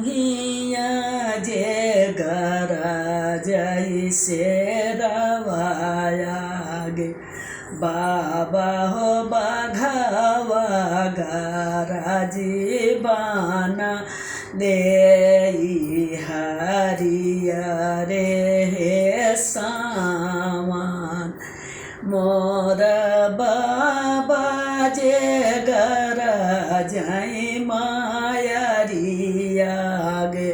संगिया जे गरा जैसे रवायागे बाबा हो बाघावा गारा जीवाना दे हरिया रे हे सामान मोर बाबा जे गरा जाई मायरिया गे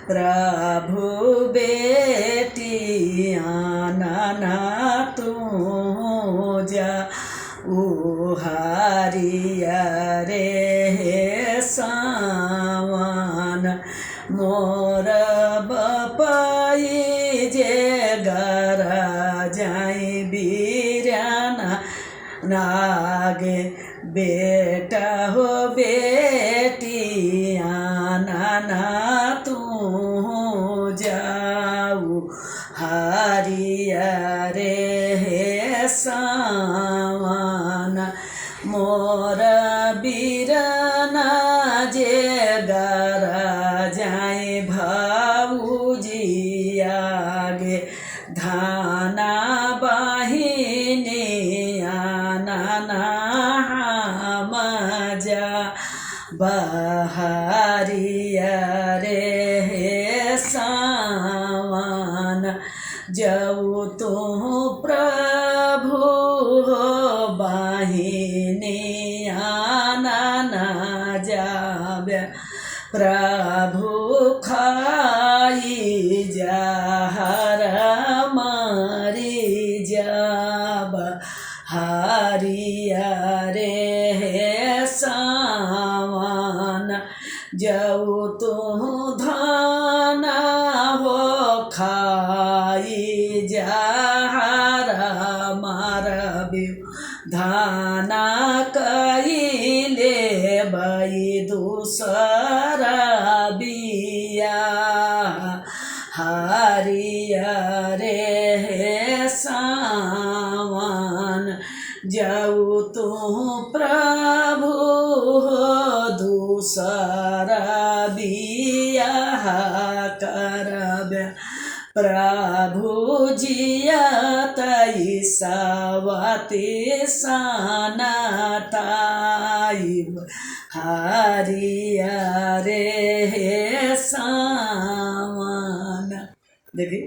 प्रभु बेटिया नाना तू जा हरिया रे हे सावन मोर बपाई जे गरा जाई बीराना नागे बेटा हो बेटिया नाना तू जाऊ हरिया रे हे सावन मोर बीराना जे गरा जाए भाऊजिया गे धाना बाहिनी नाना मजा बहारिया रे हे सावन जाऊ तू प्रभु हो बाहिनी नाना जाव्या प्रभु खाई जहर मारी जाब हरिया रे हे सावन जाऊ तू धाना हो खाई जहर मारबी धाना कईले बई दूसरा बिया हरिया रे हे सावन जाऊ तू प्रभु दूसरा बिया करब्या प्रभु जिया तई सवती सनताई हरिया रे हे सावन देखिए।